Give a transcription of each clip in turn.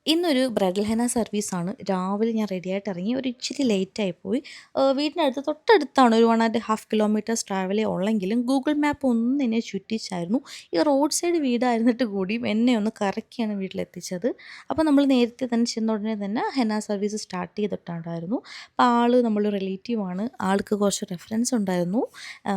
ഇന്നൊരു bridal henna സർവീസാണ്. രാവിലെ ഞാൻ റെഡിയായിട്ട് ഇറങ്ങി. ഒരു ഇച്ചിരി ലേറ്റായിപ്പോയി. വീടിനടുത്ത് തൊട്ടടുത്താണ്. ഒരു 1 1/2 കിലോമീറ്റേഴ്സ് ട്രാവലേ ഉള്ളെങ്കിലും ഗൂഗിൾ മാപ്പ് ഒന്ന് എന്നെ ചുറ്റിച്ചായിരുന്നു. ഈ റോഡ് സൈഡ് വീടായിരുന്നിട്ട് കൂടിയും എന്നെ ഒന്ന് കറക്കിയാണ് വീട്ടിലെത്തിച്ചത്. അപ്പോൾ നമ്മൾ നേരത്തെ തന്നെ ചെന്ന ഉടനെ തന്നെ ഹെന്ന സർവീസ് സ്റ്റാർട്ട് ചെയ്തിട്ടുണ്ടായിരുന്നു. അപ്പോൾ നമ്മളൊരു റിലേറ്റീവാണ്. ആൾക്ക് കുറച്ച് റെഫറൻസ് ഉണ്ടായിരുന്നു.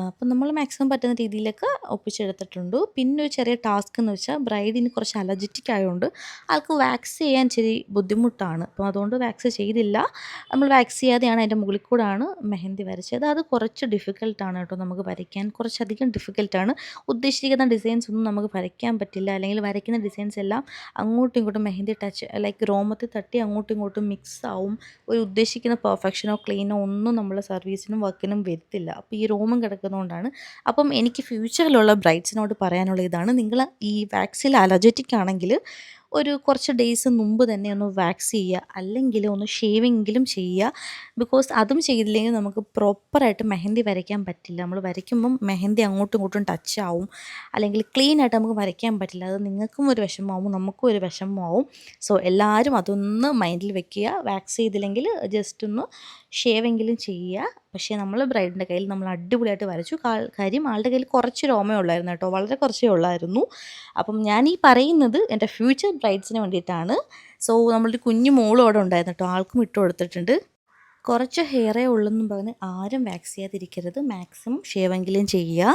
അപ്പം നമ്മൾ മാക്സിമം പറ്റുന്ന രീതിയിലൊക്കെ ഒപ്പിച്ചെടുത്തിട്ടുണ്ട്. പിന്നെ ഒരു ചെറിയ ടാസ്ക് എന്ന് വെച്ചാൽ ബ്രൈഡിന് കുറച്ച് അലർജിറ്റിക് ആയതുകൊണ്ട് ആൾക്ക് വാക്സ് ചെയ്യാൻ ഇച്ചിരി ബുദ്ധിമുട്ടാണ്. അപ്പോൾ അതുകൊണ്ട് വാക്സ് ചെയ്തില്ല. നമ്മൾ വാക്സ് ചെയ്യാതെയാണ് അതിൻ്റെ മുകളിൽ കൂടാണ് മെഹന്തി വരച്ചത്. അത് കുറച്ച് ഡിഫിക്കൽട്ടാണ് കേട്ടോ നമുക്ക് വരയ്ക്കാൻ. കുറച്ചധികം ഡിഫിക്കൽട്ടാണ്. ഉദ്ദേശിക്കുന്ന ഡിസൈൻസ് ഒന്നും നമുക്ക് വരയ്ക്കാൻ പറ്റില്ല. അല്ലെങ്കിൽ വരയ്ക്കുന്ന ഡിസൈൻസ് എല്ലാം അങ്ങോട്ടും ഇങ്ങോട്ടും മെഹന്തി ടച്ച് ലൈക്ക് രോമത്തിൽ തട്ടി അങ്ങോട്ടും ഇങ്ങോട്ടും മിക്സ് ആവും. ഒരു ഉദ്ദേശിക്കുന്ന പെർഫെക്ഷനോ ക്ലീനോ ഒന്നും നമ്മളെ സർവീസിനും വർക്കിനും വരത്തില്ല. അപ്പോൾ ഈ രോമം കിടക്കുന്നതുകൊണ്ടാണ്. അപ്പം എനിക്ക് ഫ്യൂച്ചറിലുള്ള ബ്രൈഡ്സിനോട് പറയാനുള്ള ഇതാണ്, നിങ്ങൾ ഈ വാക്സിൽ അലർജറ്റിക് ആണെങ്കിൽ ഒരു കുറച്ച് ഡേയ്സ് മുമ്പ് തന്നെ ഒന്ന് വാക്സ് ചെയ്യുക, അല്ലെങ്കിൽ ഒന്ന് ഷേവിങ്ങെങ്കിലും ചെയ്യുക. ബിക്കോസ് അതും ചെയ്തില്ലെങ്കിൽ നമുക്ക് പ്രോപ്പറായിട്ട് മെഹന്തി വരയ്ക്കാൻ പറ്റില്ല. നമ്മൾ വരയ്ക്കുമ്പം മെഹന്തി അങ്ങോട്ടും ഇങ്ങോട്ടും ടച്ച് ആവും, അല്ലെങ്കിൽ ക്ലീൻ ആയിട്ട് നമുക്ക് വരയ്ക്കാൻ പറ്റില്ല. അത് നിങ്ങൾക്കും ഒരു വിഷമമാവും, നമുക്കും ഒരു വിഷമമാവും. സോ എല്ലാവരും അതൊന്ന് മൈൻഡിൽ വെക്കുക. വാക്സ് ചെയ്തില്ലെങ്കിൽ ജസ്റ്റ് ഒന്ന് ഷേവെങ്കിലും ചെയ്യുക. പക്ഷേ നമ്മൾ ബ്രൈഡിൻ്റെ കയ്യിൽ നമ്മൾ അടിപൊളിയായിട്ട് വരച്ചു. കാര്യം ആളുടെ കയ്യിൽ കുറച്ച് രോമേ ഉള്ളായിരുന്നു കേട്ടോ, വളരെ കുറച്ചേ ഉള്ളായിരുന്നു. അപ്പം ഞാൻ ഈ പറയുന്നത് എൻ്റെ ഫ്യൂച്ചർ ബ്രൈഡ്സിന് വേണ്ടിയിട്ടാണ്. സോ നമ്മളൊരു കുഞ്ഞു മോളും അവിടെ ഉണ്ടായിരുന്നു കേട്ടോ, ആൾക്കും ഇട്ട് കൊടുത്തിട്ടുണ്ട്. കുറച്ച് ഹെയറേ ഉള്ളെന്നും പറഞ്ഞ് ആരും വാക്സ് ചെയ്യാതിരിക്കരുത്. മാക്സിമം ഷേവെങ്കിലും ചെയ്യുക.